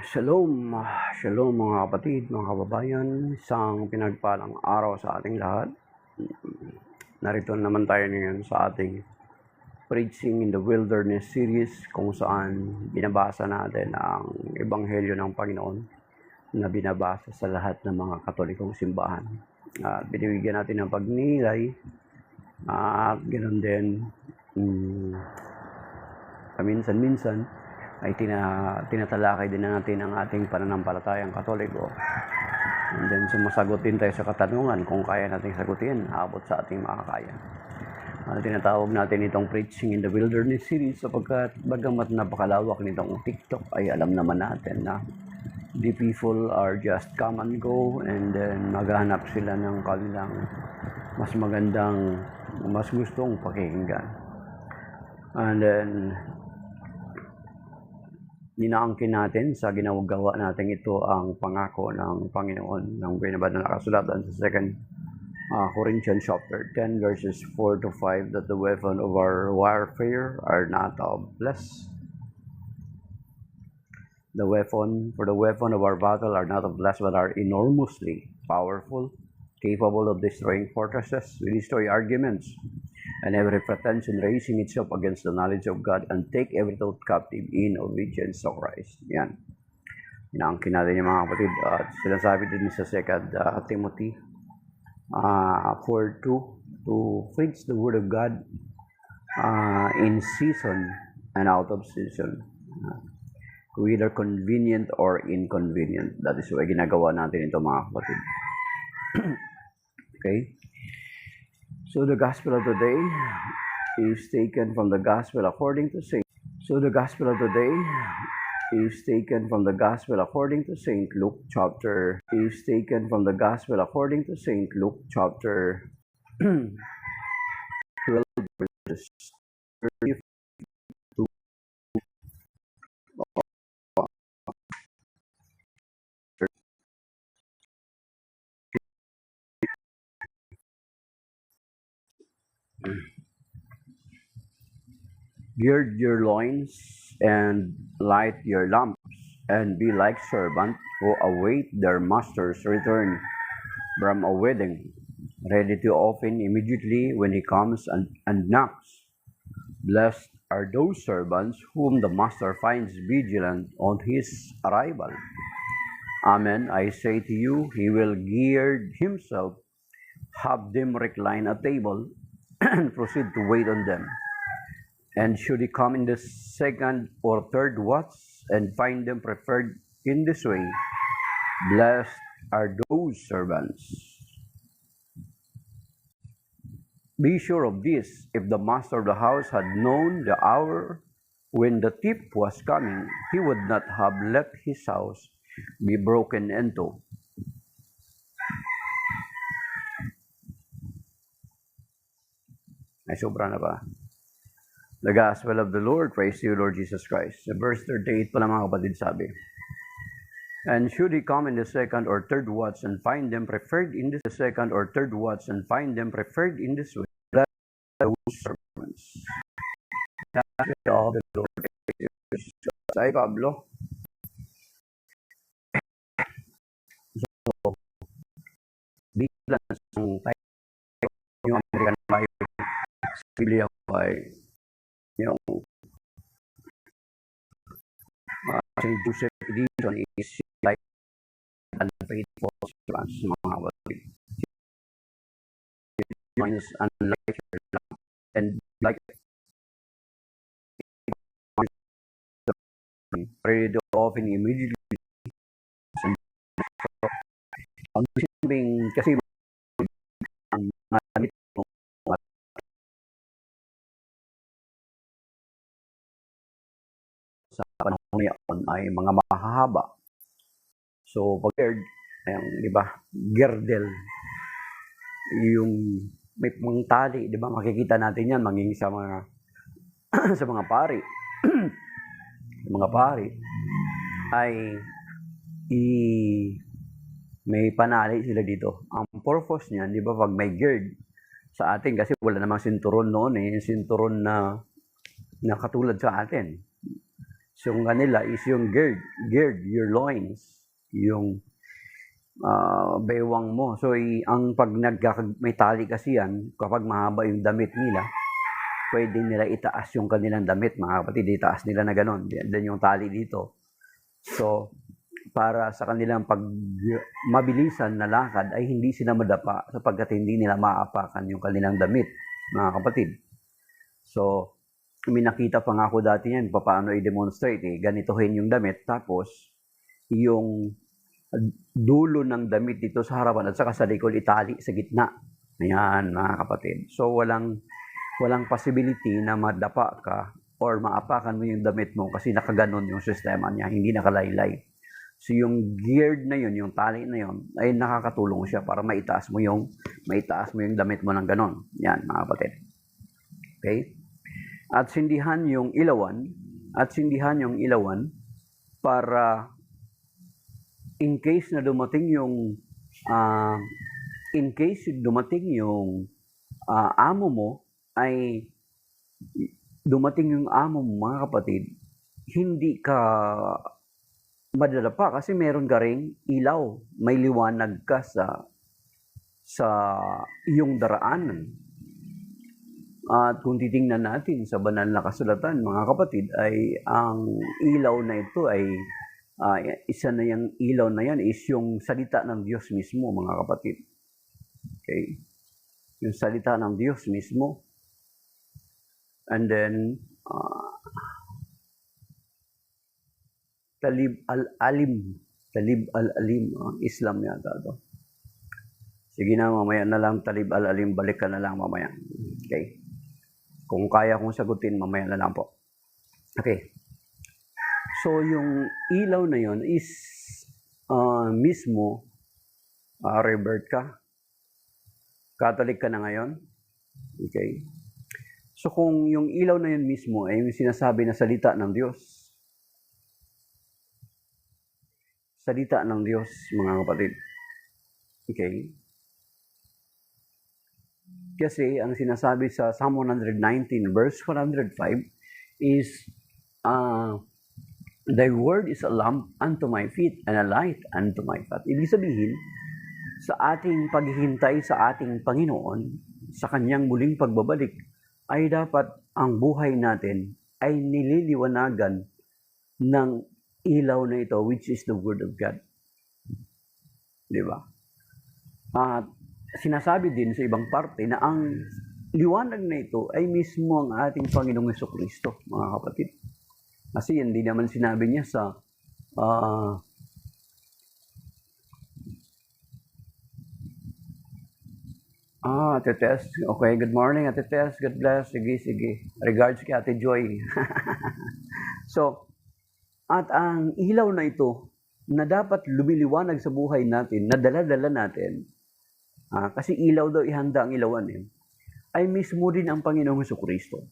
Shalom, shalom mga kapatid, mga kababayan, isang pinagpalang araw sa ating lahat. Narito naman tayo ngayon sa ating Preaching in the Wilderness series kung saan binabasa natin ang Ebanghelyo ng Panginoon na binabasa sa lahat ng mga Katolikong simbahan. Binibigyan natin ng pagnilay at ganoon din minsan-minsan ay tinatalakay din natin ang ating pananampalatayang Katoliko. And then sumasagot din tayo sa katanungan kung kaya nating sagutin abot sa ating makakaya. Tinatawag natin itong Preaching in the Wilderness series sapagkat bagamat napakalawak nitong TikTok ay alam naman natin na the people are just come and go, and then maghanap sila ng kanilang mas magandang, mas gustong pakinggan. And then ninaangkin natin sa ginagawa natin ito ang pangako ng Panginoon ng binabasa na nakasulatan sa 2 Corinthians chapter 10 verses 4 to 5 that the weapon of our warfare are not of flesh. The weapon of our battle are not of flesh but are enormously powerful, capable of destroying fortresses. We destroy arguments and every pretension raising itself against the knowledge of God, and take every thought captive in obedience to Christ. Yan. Inaangkin natin yung mga kapatid. At sinasabi din sa 2 Timothy 4:2 to preach the word of God in season and out of season. Whether convenient or inconvenient. That is why ginagawa natin ito mga kapatid. Okay? So the gospel of today is taken from the gospel according to Saint. The gospel of today is taken from the gospel according to Saint Luke chapter 12 verses 30. Gird your loins and light your lamps, and be like servants who await their master's return from a wedding, ready to open immediately when he comes and knocks. Blessed are those servants whom the master finds vigilant on his arrival. Amen, I say to you, he will gird himself, have them recline at table, and proceed to wait on them. And should he come in the second or third watch and find them preferred in this way, blessed are those servants. Be sure of this, if the master of the house had known the hour when the thief was coming, he would not have let his house be broken into. Ay, sobra na ba? The Gospel of the Lord. Praise to you, Lord Jesus Christ. Sa verse 38 pa lang mga kapatid sabi, and should he come in the second or third watch and find them preferred in this way, blessed are those servants. Gospel of the Lord. Ay, Pablo. So, bigla ng yung American Bible, Biblia ko ay yung St. Joseph edition is like unfaithful servants, mga kapatid. Means unlike and like ready to open immediately. Ang sabihin kasi sa panahon ngayon ay mga mahahaba. So, pag gird, di ba, girdle, yung may pang tali, di ba, makikita natin yan, maging sa mga sa mga pari. Mga pari ay may panali sila dito. Ang purpose niyan, di ba, pag may gird sa atin, kasi wala namang sinturon noon yung sinturon na katulad sa atin. So, yung kanila is yung gird your loins, yung baywang mo. So, ang pag may tali kasi yan, kapag mahaba yung damit nila, pwede nila itaas yung kanilang damit, mga kapatid, itaas nila na gano'n. Then yung tali dito. So, para sa kanilang mabilisan na lakad ay hindi sila madapa sapagkat hindi nila maapakan yung kanilang damit, mga kapatid. So, may nakita pa nga ako dati yan, paano i-demonstrate ganitohin yung damit, tapos yung dulo ng damit dito sa harapan at saka sa likod itali sa gitna. Ayan, mga kapatid. So, walang possibility na madapa ka or maapakan mo yung damit mo kasi nakaganon yung sistema niya, hindi nakalaylay. So, yung geared na yun, yung tali na yun, ay nakakatulong siya para maitaas mo yung damit mo ng ganon. Yan, mga kapatid. Okay? At sindihan yung ilawan para in case dumating yung amo mo, ay dumating yung amo mo, mga kapatid, hindi ka madadapa kasi meron ka ring ilaw, may liwanag ka sa iyong daraanan. At kung titingnan natin sa banal na kasulatan, mga kapatid, ay ang ilaw na ito ay isa na yung ilaw na yan is yung salita ng Diyos mismo, mga kapatid. Okay? Yung salita ng Diyos mismo. And then, Talib al-Alim, Islam yata ito. Sige na, mamaya na lang, Talib al-Alim, balik ka na lang mamaya. Okay? Kung kaya kong sagutin, mamaya na lang po. Okay. So, yung ilaw na yon is mismo, revert ka. Catholic ka na ngayon. Okay. So, kung yung ilaw na yun mismo ay yung sinasabi na salita ng Diyos. Salita ng Diyos, mga kapatid. Okay. Kasi ang sinasabi sa Psalm 119 verse 105 is Thy word is a lamp unto my feet and a light unto my path. Ibig sabihin, sa ating paghihintay sa ating Panginoon, sa kanyang muling pagbabalik, ay dapat ang buhay natin ay nililiwanagan ng ilaw na ito, which is the Word of God. Diba? At sinasabi din sa ibang parte na ang liwanag na ito ay mismo ang ating Panginoong Jesucristo, mga kapatid. Kasi hindi naman sinabi niya sa Ate Tess. Okay, good morning, Ate Tess. God bless. Sige. Regards kay Ate Joy. So, at ang ilaw na ito na dapat lumiliwanag sa buhay natin, na dala-dala natin, kasi ilaw daw ihanda ang ilawan ay mismo din ang Panginoong Jesucristo.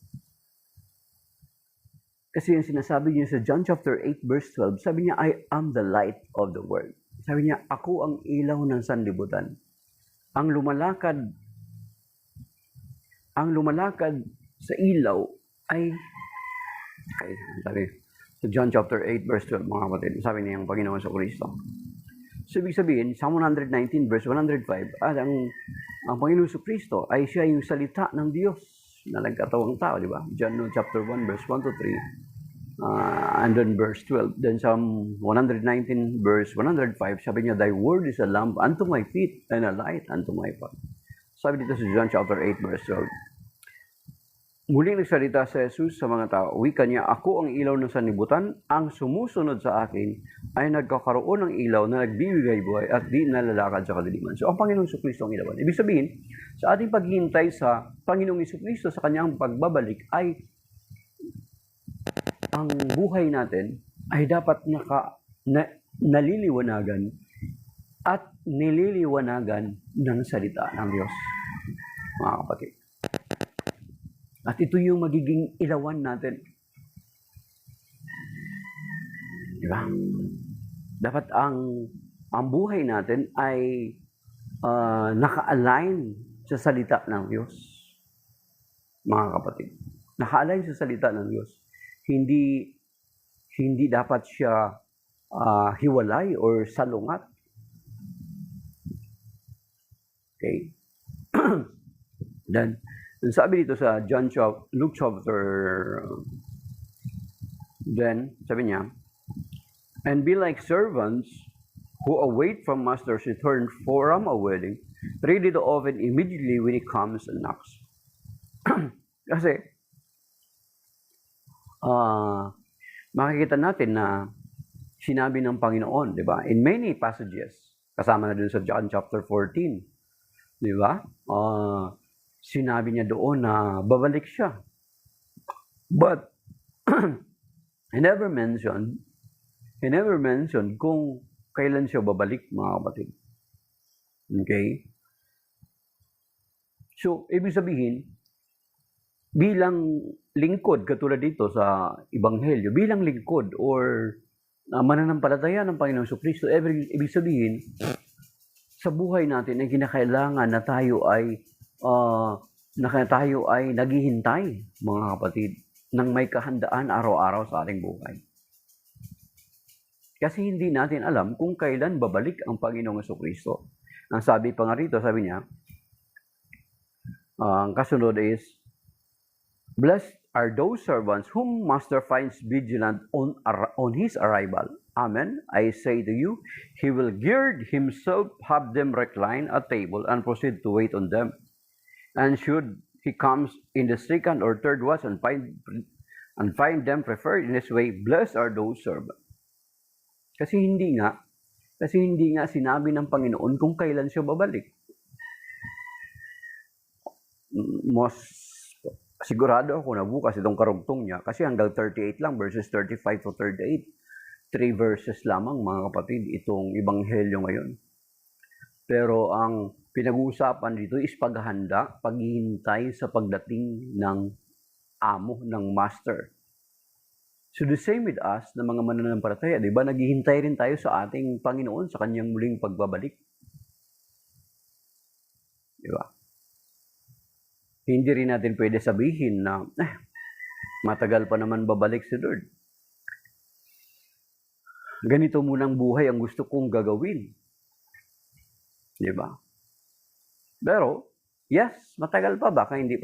Kasi yung sinasabi niya sa John chapter 8 verse 12, sabi niya, I am the light of the world. Sabi niya, ako ang ilaw ng sanlibutan. Ang lumalakad sa ilaw ay, sa John chapter 8 verse 12, mga kapatid, sabi niya ang Panginoon sa Kristo. So, ibig sabihin, Psalm 119 verse 105, ang Panginoon sa Kristo ay siya yung salita ng Diyos na nagkatawang tao, di ba? John chapter 1 verse 1 to 3, and then verse 12. Then Psalm 119 verse 105, sabi niya, Thy word is a lamp unto my feet and a light unto my path. Sabi dito sa John chapter 8 verse 12. Muling nagsalita sa Jesus sa mga tao, wika niya, ako ang ilaw ng sanlibutan, ang sumusunod sa akin ay nagkakaroon ng ilaw na nagbibigay buhay at di nalalakad sa kadiliman. So, ang Panginoong Jesucristo ang ilawan. Ibig sabihin, sa ating paghihintay sa Panginoong Jesucristo sa kanyang pagbabalik ay ang buhay natin ay dapat naliliwanagan at nililiwanagan ng salita ng Diyos, mga kapatid. At ito yung magiging ilawan natin. Diba? Dapat ang buhay natin ay naka-align sa salita ng Diyos, mga kapatid. Naka-align sa salita ng Diyos. hindi dapat siya hiwalay or salungat. Okay? Then, sabi dito sa Luke chapter, then, sabi niya, and be like servants who await from master's return from a wedding, ready to open immediately when he comes and knocks. Kasi, makikita natin na sinabi ng Panginoon, di ba? In many passages, kasama na dun sa John chapter 14, di ba? Sinabi niya doon na babalik siya. But, he never mentioned kung kailan siya babalik, mga kapatid. Okay? So, ibig sabihin, bilang lingkod, katulad dito sa Ebanghelyo, bilang lingkod or mananampalataya ng Panginoong Jesucristo, ibig sabihin, sa buhay natin ay kinakailangan na tayo ay naghihintay, mga kapatid, ng may kahandaan araw-araw sa ating buhay. Kasi hindi natin alam kung kailan babalik ang Panginoong Jesucristo. Ang sabi pa nga rito, sabi niya, ang kasunod is, blessed are those servants whom master finds vigilant on his arrival. Amen. I say to you, he will gird himself, have them recline at table, and proceed to wait on them. And should he comes in the second or third watch and find them preferred in this way, blessed are those servants. Kasi hindi nga sinabi ng Panginoon kung kailan siya babalik. Sigurado ako na bukas itong karugtong niya kasi hanggang 38 lang verses 35 to 38. 3 verses lamang, mga kapatid, itong Ebanghelyo ngayon. Pero ang pinag-uusapan dito is paghahanda, paghihintay sa pagdating ng amo, ng master. So the same with us na mga mananampalataya, di ba? Naghihintay rin tayo sa ating Panginoon sa kanyang muling pagbabalik. Di ba? Hindi rin natin pwede sabihin na matagal pa naman babalik si Lord. Ganito munang buhay ang gusto kong gagawin. Di ba? Pero, yes, matagal pa. Baka hindi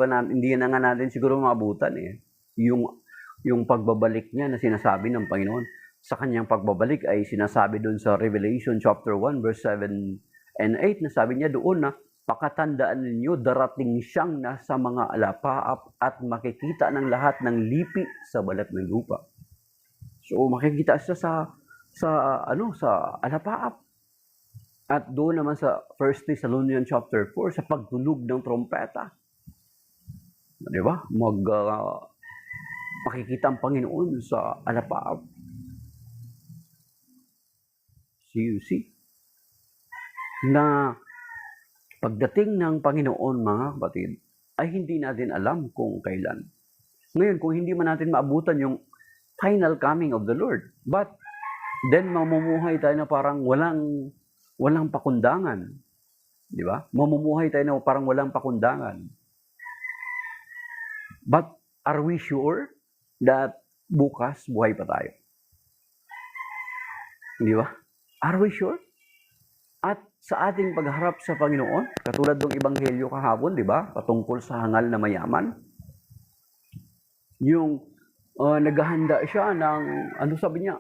na nga natin siguro maabutan yung pagbabalik niya na sinasabi ng Panginoon. Sa kanyang pagbabalik ay sinasabi doon sa Revelation chapter 1 verse 7 and 8 na sabi niya doon na pakatandaan ninyo, darating siyang nasa mga alapaap at makikita ng lahat ng lipi sa balat ng lupa. So makikita siya sa alapaap. At doon naman sa 1 Thessalonians chapter 4 sa pagtunog ng trompeta. Di ba? Makikita ang Panginoon sa alapaap. See? Na pagdating ng Panginoon, mga kapatid, ay hindi natin alam kung kailan. Ngayon, kung hindi man natin maabutan yung final coming of the Lord, but then mamumuhay tayo na parang walang pakundangan. Di ba? Mamumuhay tayo na parang walang pakundangan. But are we sure that bukas buhay pa tayo? Di ba? Are we sure? At sa ating pagharap sa Panginoon, katulad ng Ebanghelyo kahapon, di ba? Patungkol sa hangal na mayaman. Yung naghahanda siya ng, sabi niya,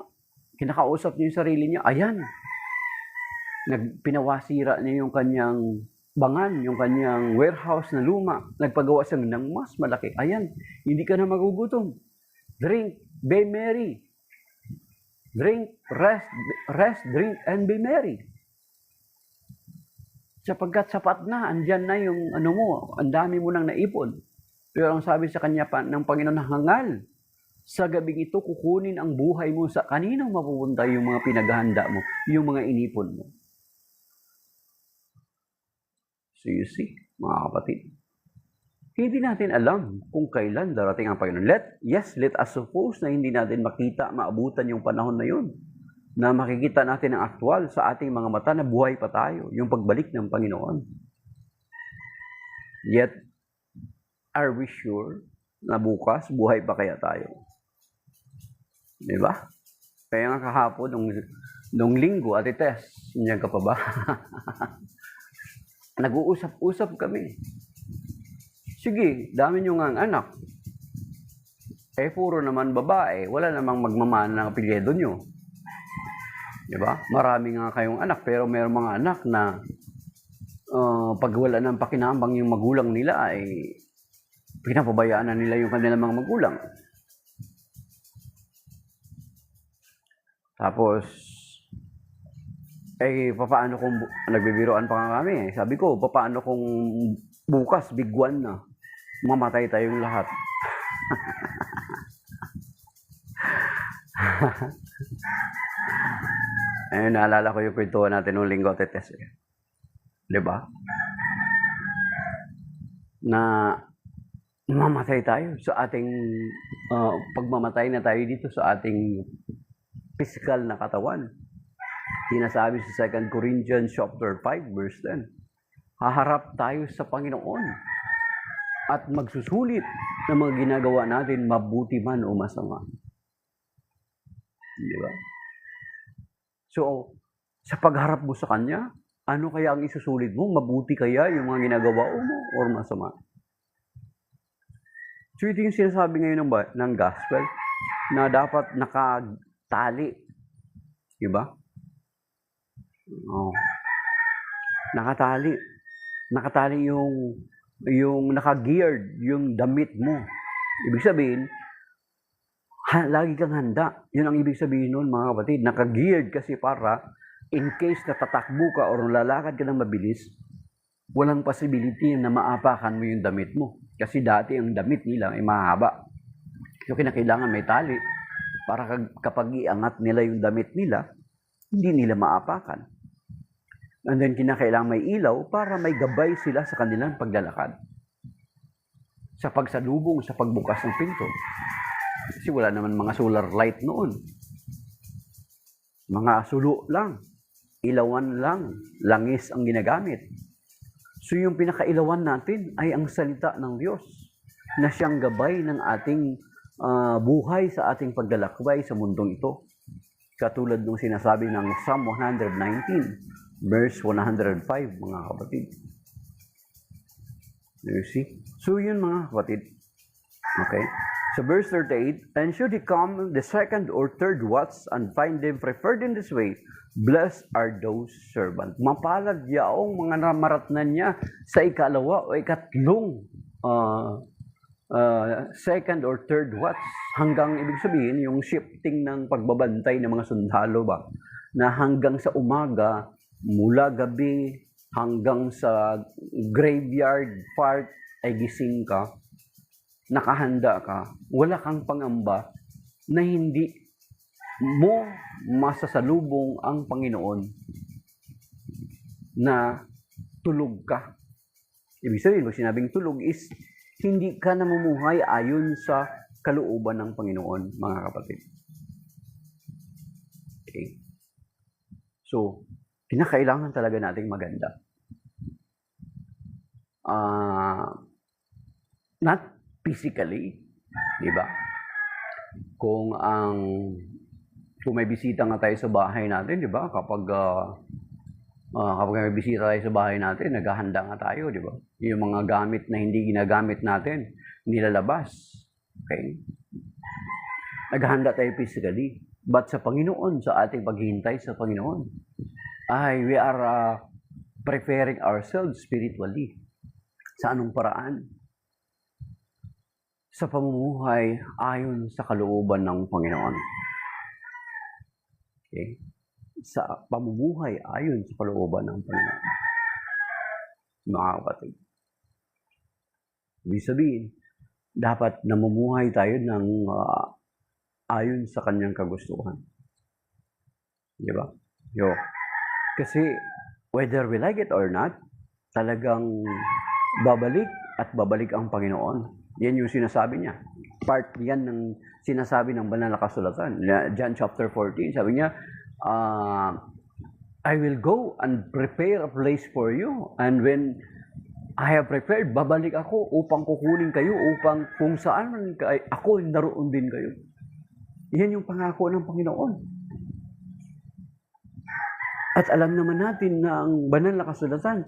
kinakausap niya yung sarili niya, ayan, pinawasira niya yung kanyang bangan, yung kanyang warehouse na luma, nagpagawa siya ng mas malaki. Ayan, hindi ka na magugutom. Drink, be merry. Drink, rest, drink, and be merry. Sapagkat sapat na, andyan na yung ang dami mo nang naipon. Pero ang sabi sa kanya ng Panginoon, hangal, sa gabing ito kukunin ang buhay mo sa kaninang mapupunta yung mga pinaghahanda mo, yung mga inipon mo. So you see, mga kapatid, hindi natin alam kung kailan darating ang Panginoon. Let us suppose na hindi natin maabutan yung panahon na yun, na makikita natin ang aktwal sa ating mga mata na buhay pa tayo, yung pagbalik ng Panginoon. Yet, are we sure na bukas buhay pa kaya tayo? Diba? Kaya nga kahapon, nung linggo, Ate Tess, nandiyan ka pa ba? Nag-uusap-usap kami. Sige, dami nyo nga ang anak. Puro naman babae, wala namang magmamana ng apelyido nyo. Diba? Marami nga kayong anak, pero mayroong mga anak na pag wala ng pakinabang yung magulang nila ay pinapabayaan na nila yung kanilang mga magulang. Tapos, papaano kung nagbibiroan pa nga kami? Sabi ko, papaano kung bukas, big one na, mamatay tayong lahat. Naalala ko yung kwentuhan natin nung linggo, Tetes. Diba? Na mamatay tayo sa ating pagmamatay na tayo dito sa ating physical na katawan. Sinasabi sa 2 Corinthians chapter 5 verse 10. Haharap tayo sa Panginoon at magsusulit ng mga ginagawa natin, mabuti man o masama. Di ba? So, sa pagharap mo sa Kanya, ano kaya ang isusulit mo? Mabuti kaya yung mga ginagawa mo o masama? So, ito yung sinasabi ngayon ng gospel na dapat nakatali. Diba? Oh. Nakatali. Nakatali yung naka-geared, yung damit mo. Ibig sabihin, lagi kang handa. Yun ang ibig sabihin nun, mga kapatid. Naka-geared kasi para in case na tatakbo ka o lalakad ka ng mabilis, walang possibility na maapakan mo yung damit mo. Kasi dati ang damit nila ay mahaba. So kinakailangan may tali para kapag iangat nila yung damit nila, hindi nila maapakan. And then kinakailangan may ilaw para may gabay sila sa kanilang paglalakad. Sa pagsalubong, sa pagbukas ng pinto. Kasi wala naman mga solar light noon. Mga sulo lang. Ilawan lang. Langis ang ginagamit. So yung pinakailawan natin ay ang salita ng Diyos na siyang gabay ng ating buhay sa ating paglalakbay sa mundong ito. Katulad ng sinasabi ng Psalm 119, verse 105, mga kapatid. You see? So yun, mga kapatid. Okay? So verse 38, and should he come the second or third watch and find them preferred in this way, blessed are those servants. Mapalad yaong mga namaratnan niya sa ikalawa o ikatlong second or third watch. Hanggang ibig sabihin, yung shifting ng pagbabantay ng mga sundalo ba, na hanggang sa umaga, mula gabi, hanggang sa graveyard part, ay gising ka, nakahanda ka, wala kang pangamba na hindi mo masasalubong ang Panginoon na tulog ka. Ibig sabihin, pag sinabing tulog is hindi ka namumuhay ayon sa kalooban ng Panginoon, mga kapatid. Okay. So, kinakailangan talaga nating maganda. Not physically, di ba? Kung may bisita nga tayo sa bahay natin, di ba? Kapag may bisita tayo sa bahay natin, naghahanda nga tayo, di ba? Yung mga gamit na hindi ginagamit natin, nilalabas. Okay? Naghahanda tayo physically. But sa Panginoon, sa ating paghihintay sa Panginoon, we are preparing ourselves spiritually. Sa anong paraan? Sa pamumuhay ayon sa kalooban ng Panginoon. Okay? Sa pamumuhay ayon sa kalooban ng Panginoon. Mga kapatid. Ibig sabihin, dapat namumuhay tayo ng ayon sa kanyang kagustuhan. Di ba? Kasi, whether we like it or not, talagang babalik at babalik ang Panginoon. Yan yung sinasabi niya. Part yan ng sinasabi ng banal na kasulatan. John chapter 14, sabi niya, I will go and prepare a place for you. And when I have prepared, babalik ako upang kukunin kayo, upang kung saan ako, naroon din kayo. Yan yung pangako ng Panginoon. At alam naman natin na ang banal na kasulatan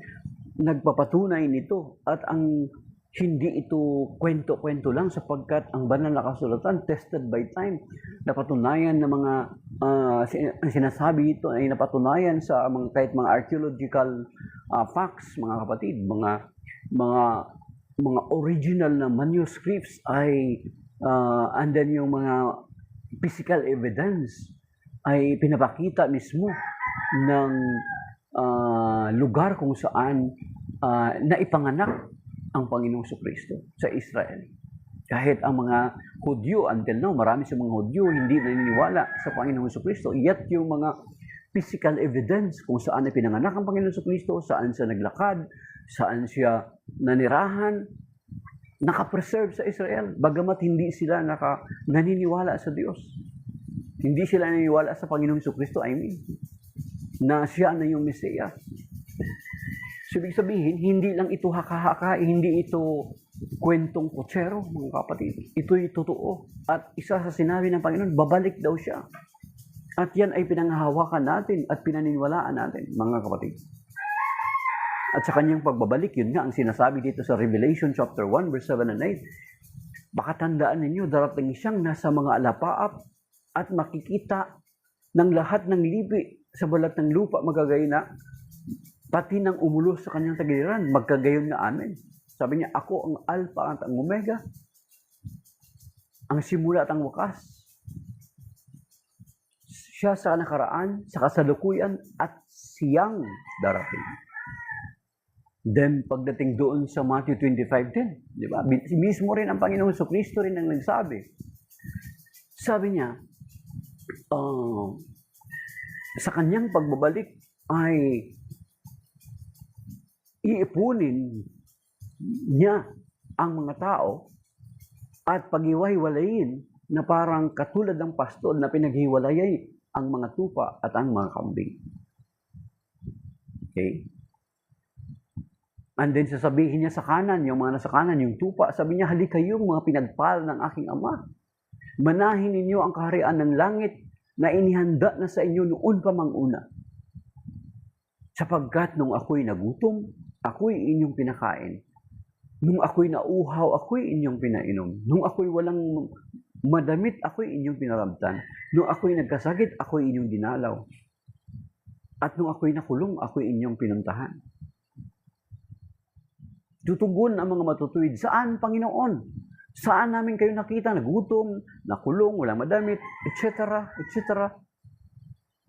nagpapatunay nito at ang hindi ito kwento-kwento lang sapagkat ang banal na kasulatan tested by time. Napatunayan ng mga ang sinasabi ito ay napatunayan sa mga kahit mga archaeological facts, mga kapatid, mga original na manuscripts ay and then yung mga physical evidence ay pinapakita mismo ng lugar kung saan naipanganak ang Panginoong Kristo sa Israel. Kahit ang mga Hudyo, until now, marami sa mga Hudyo hindi naniniwala sa Panginoong Kristo, yet yung mga physical evidence kung saan ay pinanganak ang Panginoong Kristo, saan siya naglakad, saan siya nanirahan, nakapreserve sa Israel, bagamat hindi sila naniniwala sa Diyos. Hindi sila naniniwala sa Panginoong Kristo, na siya na yung Mesiyas. So, ibig sabihin, hindi lang ito haka-haka, hindi ito kwentong kutsero, mga kapatid. Ito'y totoo. At isa sa sinabi ng Panginoon, babalik daw siya. At yan ay pinanghahawakan natin at pinaniniwalaan natin, mga kapatid. At sa kanyang pagbabalik, yun nga ang sinasabi dito sa Revelation chapter 1, verse 7 and 8. Baka tandaan ninyo, darating siyang nasa mga alapaap at makikita ng lahat ng lipi sa balat ng lupa magagayon na pati nang umulos sa kanyang tagiliran, magkagayon na amin. Sabi niya, ako ang Alpha at ang Omega, ang simula at ang wakas. Siya sa nakaraan, sa kasalukuyan, at siyang darating. Then, pagdating doon sa Matthew 25:10, di ba? Mismo rin ang Panginoong Kristo rin ang nagsabi. Sabi niya, sa kanyang pagbabalik ay iipunin niya ang mga tao at paghiwa-hiwalayin na parang katulad ng pastol na pinaghiwalay ang mga tupa at ang mga kambing. Okay? And then sasabihin niya sa kanan, yung mga nasa kanan, yung tupa, sabi niya, halika kayong mga pinagpal ng aking Ama. Manahin ninyo ang kaharian ng langit na inihanda na sa inyo noon pa mang una. Sapagkat nung ako'y nagutom, ako'y inyong pinakain. Nung ako'y nauhaw, ako'y inyong pinainom. Nung ako'y walang madamit, ako'y inyong pinarabtan. Nung ako'y nagkasakit, ako'y inyong dinalaw. At nung ako'y nakulong, ako'y inyong pinuntahan. Tutugon ang mga matutuwid. Saan, Panginoon? Saan namin kayo nakita? Nagutom, nakulong, walang madamit, etc., etc.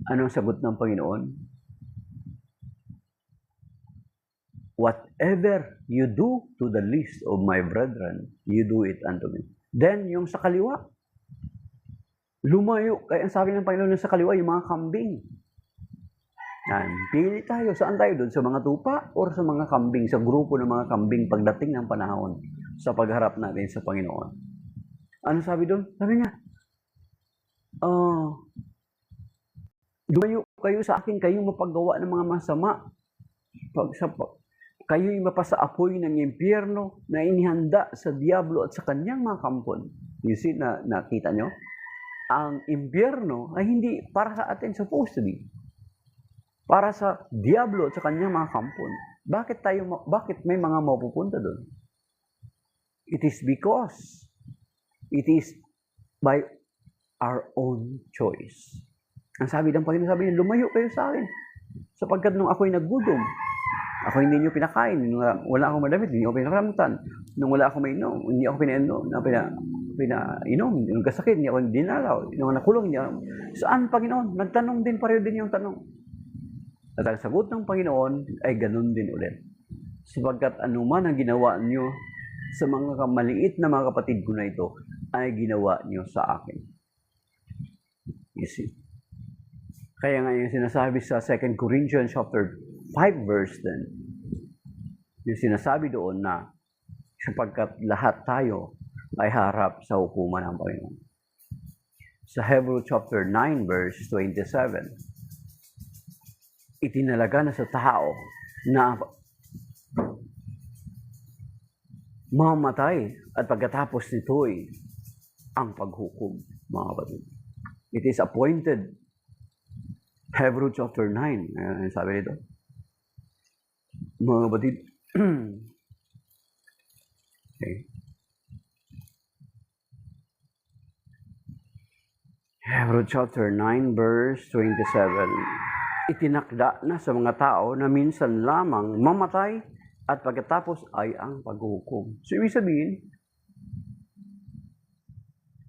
Anong sagot ng Panginoon? Whatever you do to the least of my brethren, you do it unto me. Then, yung sa kaliwa, lumayo. Kaya ang sabi ng Panginoon sa kaliwa, yung mga kambing. Yan. Pili tayo. Saan tayo doon? Sa mga tupa or sa mga kambing? Sa grupo ng mga kambing pagdating ng panahon sa pagharap natin sa Panginoon. Ano sabi doon? Sabi niya, lumayo kayo sa akin, kayong mapagawa ng mga masama. Kayo'y mapasaapoy ng impyerno na inihanda sa diablo at sa kanyang mga kampon. You see, nakita nyo? Ang impyerno ay hindi para sa atin supposed to be. Para sa diablo at sa kanyang mga kampon. Bakit may mga mapupunta doon? It is because it is by our own choice. Ang sabi ng Panginoon, sabi niya, lumayo kayo sa akin. Sapagkat nung ako'y naggudom, ako hindi niyo pinakain, nung wala akong madamit, hindi ako pinaramtan. Nung wala akong mainom, hindi ako pinainom, nung kasakit, hindi ako dinalaw, nung nakulong, hindi ako. Saan, Panginoon? Nagtanong din, pareho din yung tanong. At ang sagot ng Panginoon ay ganun din ulit. Sapagkat anuman ang ginawa niyo sa mga maliit na mga kapatid ko na ito, ay ginawa niyo sa akin. You see? Kaya nga yung sinasabi sa 2 Corinthians chapter 5 verse 10, yung sinasabi doon na sapagkat lahat tayo ay harap sa hukuman ng Panginoon. Sa Hebrew chapter 9 verse 27, itinalaga na sa tao na mamatay at pagkatapos nito'y ang paghukom, mga kapatid. It is appointed Hebrews chapter 9. Sabi nito, mga kapatid. Okay. Hebrews chapter 9 verse 27. Itinakda na sa mga tao na minsan lamang mamatay at pagkatapos ay ang paghuhukom. So, ibig sabihin,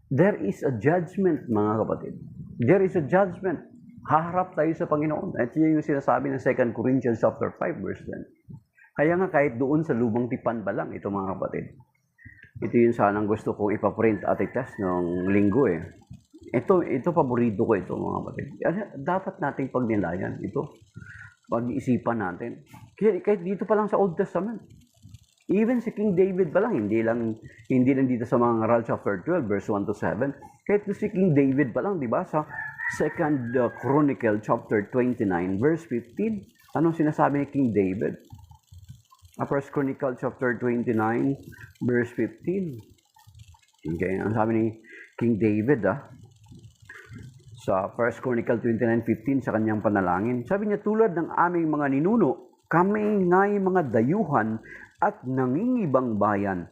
there is a judgment, mga kapatid. There is a judgment. Haharap tayo sa Panginoon. At yun yung sinasabi ng 2 Corinthians chapter 5 verse 10. Kaya nga kahit doon sa lubang tipan ba lang, ito mga kapatid. Ito yung sanang gusto kong ipaprint at i-test ng linggo eh. Ito paborito ko ito mga kapatid. Dapat nating pagnilayan ito. Pag-iisipan natin. Kahit dito pa lang sa Old Testament. Even si King David pa lang, hindi lang dito sa mga Ngaral chapter 12 verse 1 to 7. Kahit si King David pa lang, di ba? Sa 2 Chronicle chapter 29 verse 15. Anong sinasabi ni King David? 1 Chronicle chapter 29 verse 15. Okay, ang sabi ni King David sa 1 Chronicle 29:15 sa kanyang panalangin. Sabi niya, tulad ng aming mga ninuno, kami nga'y mga dayuhan at nangingibang bayan.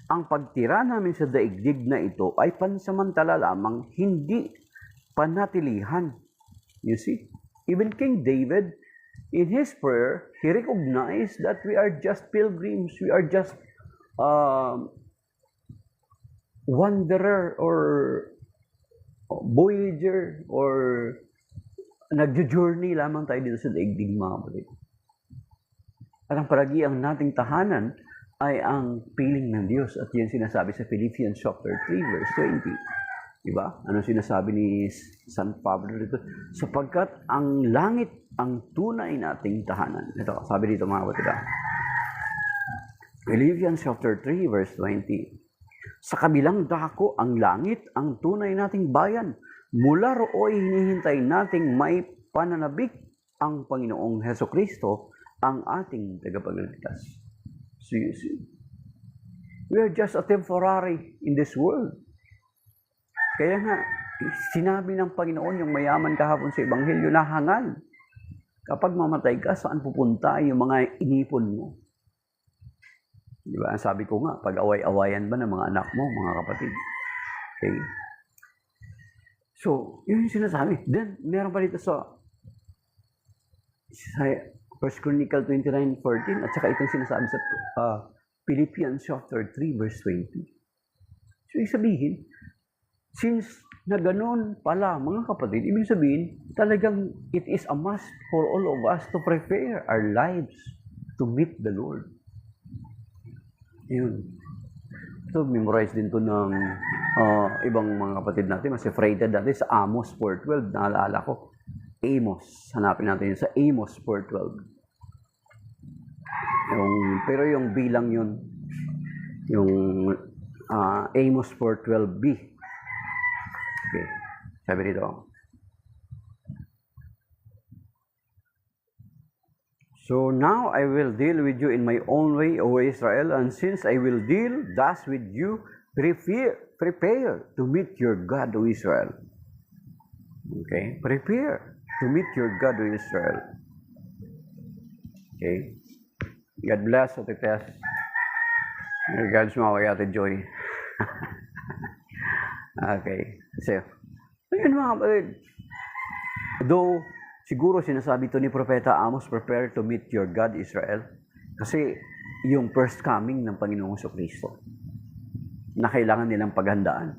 Ang pagtira namin sa daigdig na ito ay pansamantala lamang, hindi panatilihan. You see, even King David, in his prayer, he recognized that we are just pilgrims, we are just wanderer or voyager or nagjo-journey lamang tayo dito sa daigdig, mga kapatid. At ang paragiang nating tahanan ay ang piling ng Diyos. At yan sinasabi sa Philippians chapter 3 verse 20. Diba? Ano sinasabi ni San Pablo dito? Sapagkat ang langit ang tunay nating tahanan. Ito, sabi dito mga kapatid. Philippians chapter 3 verse 20. Sa kabilang dako ang langit ang tunay nating bayan. Mula rooy hinihintay nating may pananabik ang Panginoong Hesukristo, ang ating tagapagligtas. So you see, we are just a temporary in this world. Kaya nga, sinabi ng Panginoon yung mayaman kahapon sa Ebanghelyo na hangal. Kapag mamatay ka, saan pupunta yung mga inipon mo? Di ba? Sabi ko nga, pag-away-awayan ba ng mga anak mo, mga kapatid? Okay? So, yun yung sinasabi. Then, meron pa dito sa 1 Chronicle 29:14 at saka itong sinasabi sa Philippians chapter 3 verse 20. So, ibig sabihin, since na ganun pala, mga kapatid, ibig sabihin, talagang it is a must for all of us to prepare our lives to meet the Lord. Yun. Ito, memorize din to ng ibang mga kapatid natin. Mas afraid dati sa Amos 4:12. Naalala ko. Amos. Hanapin natin yun sa Amos 4:12. Pero yung bilang yun, yung Amos 4:12b. Okay. Sabi dito. So now I will deal with you in my own way, O Israel, and since I will deal thus with you, prepare to meet your God, O Israel. Okay? Prepare to meet your God, O Israel. Okay? God bless, Ate Tess. Regards mo kay Ate Joy. Okay. So, yun mga kapatid. Though, siguro sinasabi to ni Propeta Amos, prepare to meet your God, Israel. Kasi yung first coming ng Panginoong Jesucristo na kailangan nilang paghandaan.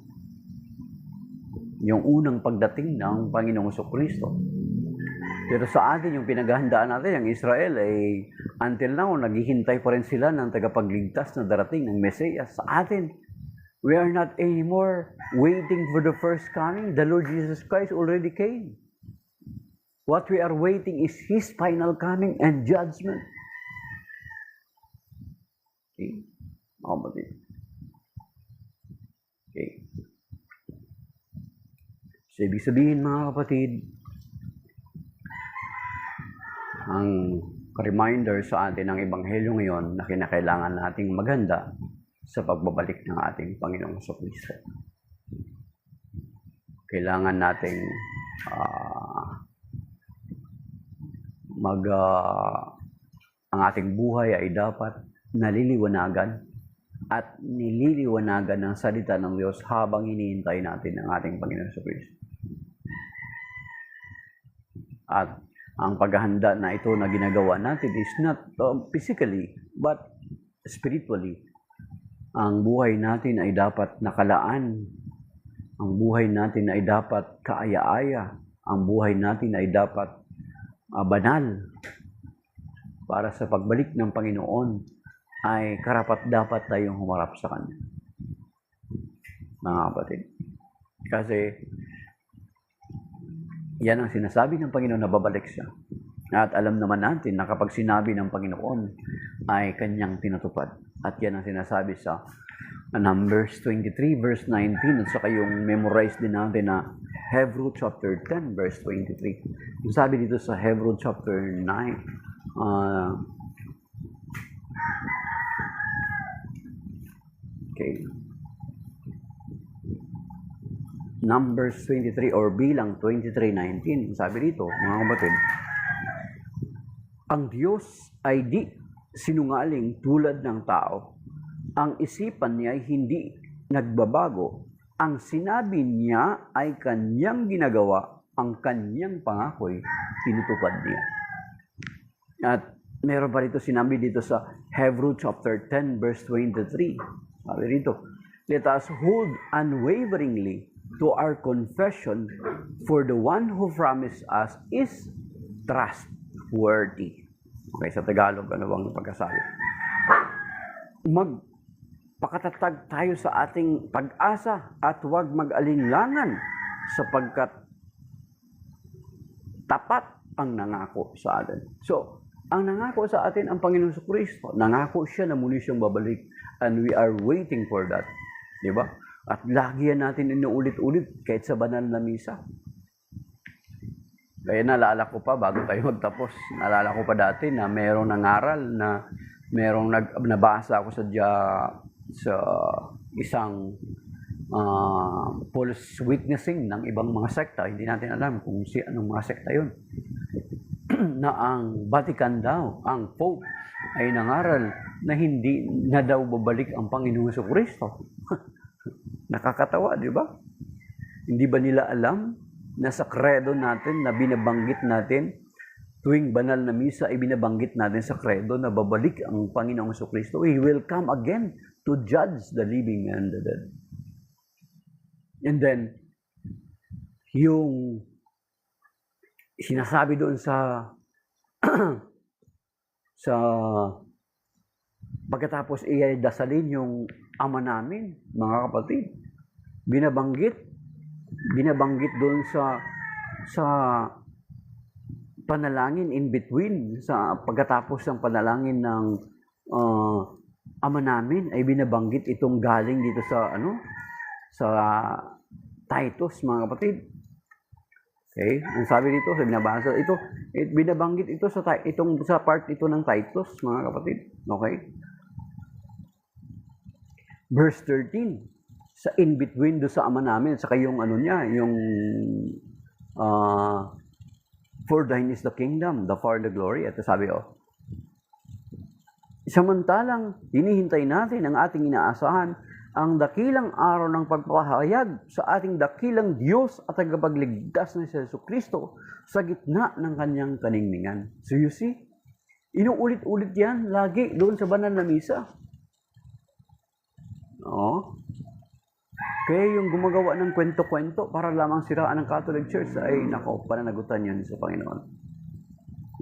Yung unang pagdating ng Panginoong Jesucristo. Pero sa atin, yung pinaghahandaan natin, yung Israel, ay until now, naghihintay pa rin sila ng tagapagligtas na darating ng Mesiyas. Sa atin, we are not anymore waiting for the first coming. The Lord Jesus Christ already came. What we are waiting is His final coming and judgment. Okay? Okay. So, ibig sabihin mga kapatid, ang reminder sa atin ng Ebanghelyo ngayon na kinakailangan nating maghanda sa pagbabalik ng ating Panginoong Jesucristo. Kailangan nating ang ating buhay ay dapat naliliwanagan at nililiwanagan ng salita ng Diyos habang hinihintay natin ang ating Panginoon sa Kristo. At ang paghahanda na ito na ginagawa natin is not physically but spiritually. Ang buhay natin ay dapat nakalaan. Ang buhay natin ay dapat kaaya-aya. Ang buhay natin ay dapat banal. Para sa pagbalik ng Panginoon ay karapat-dapat tayong humarap sa Kanya. Mga kapatid. Kasi yan ang sinasabi ng Panginoon na babalik siya. At alam naman natin na kapag sinabi ng Panginoon ay Kanyang tinutupad. At yan ang sinasabi sa Numbers 23 verse 19 at saka yung memorize din natin na Hebrew chapter 10 verse 23. Yung sabi dito sa Hebrew chapter 9, okay. Numbers 23 or bilang 23:19. Sabi dito, mga kapatid, ang Diyos ay di sinungaling tulad ng tao. Ang isipan niya ay hindi nagbabago. Ang sinabi niya ay Kanyang ginagawa. Ang Kanyang pangako'y tinutupad niya. At meron pa rito sinabi dito sa Hebrew chapter 10 verse 23. Sabi rito, let us hold unwaveringly to our confession, for the one who promised us is trustworthy. Okay, sa Tagalog, ano bang pagkasabi? Magpakatatag tayo sa ating pag-asa at huwag mag-alinlangan sapagkat tapat ang nangako sa atin. So, ang nangako sa atin ang Panginoon sa Kristo. Nangako siya na muli siyang babalik and we are waiting for that. Diba? At lagi yan natin inuulit-ulit kahit sa banal na misa. Kaya naalala ko pa bago tayo magtapos. Naalala ko pa dati na merong nangaral na merong nabasa ako sa isang false witnessing ng ibang mga sekta. Hindi natin alam kung anong mga sekta yun. Na ang Vatican daw, ang Pope, ay nangaral na hindi na daw babalik ang Panginoon sa Kristo. Nakakatawa, di ba? Hindi ba nila alam na sa credo natin na binabanggit natin tuwing banal na misa ay binabanggit natin sa credo na babalik ang Panginoong Kristo. He will come again to judge the living and the dead. And then, yung sinasabi doon sa pagkatapos dasalin yung Ama namin, mga kapatid, binabanggit doon sa panalangin in between, sa pagkatapos ng panalangin ng Ama namin ay binabanggit itong galing dito sa Titus, mga kapatid. Okay? Ang sabi dito, sa binabasa ito, binabanggit ito sa part ito ng Titus, mga kapatid. Okay? Verse 13, sa in between do sa Ama namin, saka yung for thine is the kingdom, the power, the glory. Ito sabi, samantalang hinihintay natin ang ating inaasahan, ang dakilang araw ng pagpapahayag sa ating dakilang Diyos at tagapagligtas na si Jesucristo sa gitna ng kanyang kaningningan. So you see, inuulit-ulit yan lagi doon sa banal na misa. Kaya yung gumagawa ng kwento-kwento para lamang siraan ng Catholic Church ay pananagutan yan sa Panginoon.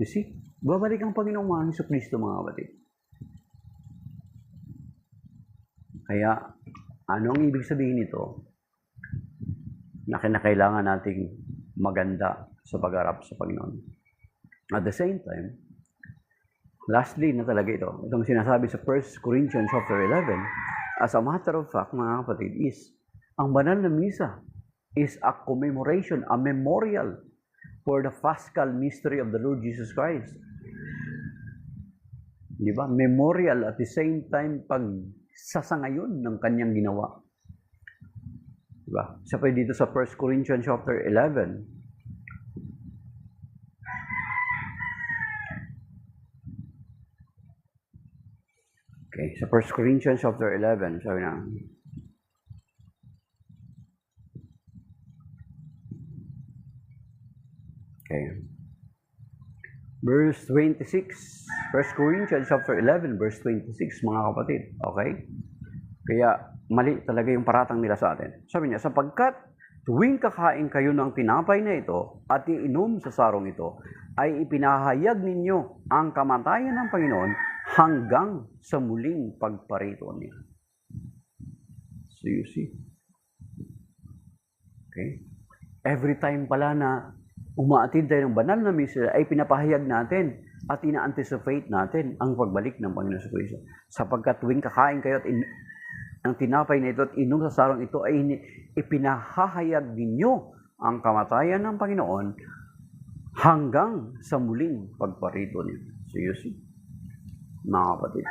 You see, babalik ang Panginoong mga Jesucristo, mga kapatid. Kaya, anong ibig sabihin nito? Na kinakailangan nating maganda sa pag-harap sa Panginoon. At the same time, lastly na talaga ito, itong sinasabi sa 1 Corinthians chapter 11, as a matter of fact, mga kapatid, is ang banal na misa is a commemoration, a memorial for the Paschal mystery of the Lord Jesus Christ. Di ba? Memorial at the same time pagsasangayon ng kanyang ginawa. Di ba? Isa pa dito sa 1 Corinthians chapter 11. Okay, sa 1 Corinthians chapter 11, sabi na, okay, verse 26, 1 Corinthians chapter 11, verse 26, mga kapatid, okay? Kaya mali talaga yung paratang nila sa atin. Sabi niya, sapagkat tuwing kakain kayo ng tinapay na ito at iinom sa sarong ito, ay ipinahayag ninyo ang kamatayan ng Panginoon hanggang sa muling pagparito niya. So you see? Okay? Every time pala na umaatid tayo ng banal na misa, ay pinapahayag natin at ina-anticipate natin ang pagbalik ng Panginoon sa Kristo. Sapagkat tuwing kakain kayo at ang tinapay na ito at inom sa sarong ito ay ipinahahayag ninyo ang kamatayan ng Panginoon hanggang sa muling pagparito niya. So you see, mga kapatid.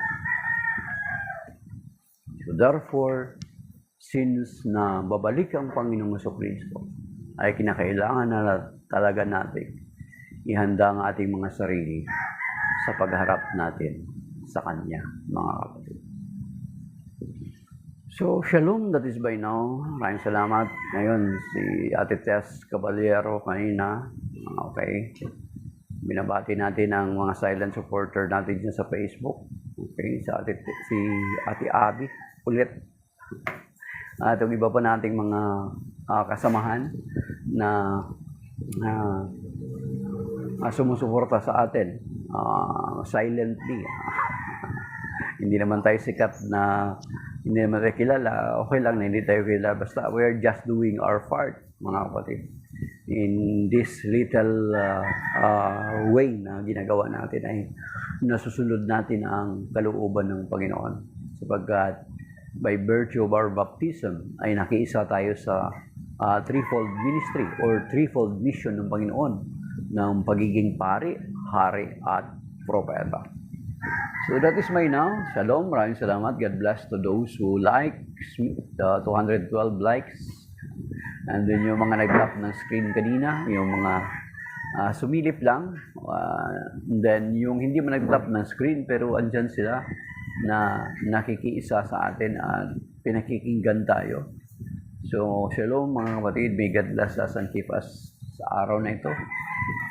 So therefore, since na babalik ang Panginoong Kristo, ay kinakailangan na talaga natin ihanda ang ating mga sarili sa pagharap natin sa Kanya, mga kapatid. So, shalom, that is by now. Maraming salamat. Ngayon, si Ate Tess Caballero kanina. Okay. Binabati natin ang mga silent supporter natin dyan sa Facebook. Okay. Si Ate Abby ulit. At yung iba pa nating mga kasamahan na sumusuporta sa atin silently. Hindi naman tayo sikat na hindi naman tayo kilala, okay lang na hindi tayo kilala. Basta we are just doing our part, mga kapatid. In this little way na ginagawa natin ay nasusunod natin ang kalooban ng Panginoon. Sapagkat by virtue of our baptism ay nakiisa tayo sa threefold ministry or threefold mission ng Panginoon ng pagiging pari, hari, at propeta. So that is my now. Shalom. Maraming salamat. God bless to those who likes the 212 likes. And then yung mga nag-tap ng screen kanina, yung mga sumilip lang. Then yung hindi man nag-tap ng screen pero andyan sila na nakikiisa sa atin at pinakikinggan tayo. So shalom mga kapatid. May God bless us and keep us sa araw na ito.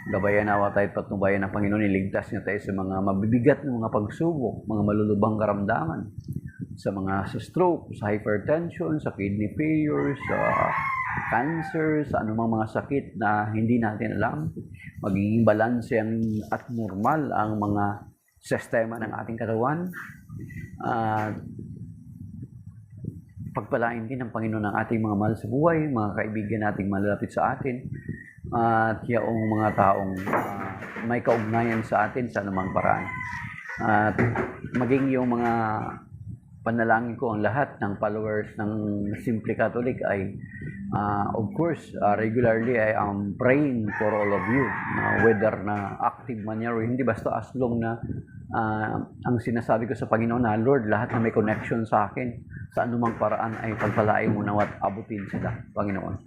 Gabayan nawa tayo at patnubayan ng Panginoon, iligtas niya tayo sa mga mabibigat ng mga pagsubok, mga malulubang karamdaman, sa mga stroke, sa hypertension, sa kidney failure, sa cancer, sa anumang mga sakit na hindi natin alam. Magiging balanse at normal ang mga sistema ng ating katawan. Pagpalain din ng Panginoon ang ating mga mahal sa buhay, mga kaibigan nating malapit sa atin, at yung mga taong may kaugnayan sa atin sa anumang paraan. At maging yung mga panalangin ko ang lahat ng followers ng Simple Catholic ay of course regularly I am praying for all of you, whether na active man yan o hindi, basta as long na ang sinasabi ko sa Panginoon na Lord, lahat na may connection sa akin sa anumang paraan ay pagpalain mo na at abutin sila, Panginoon.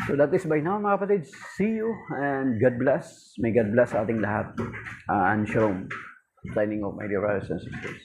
So that is by now, mga kapatid. See you and God bless. May God bless ating lahat. And shalom. Signing off, my dear brothers and sisters.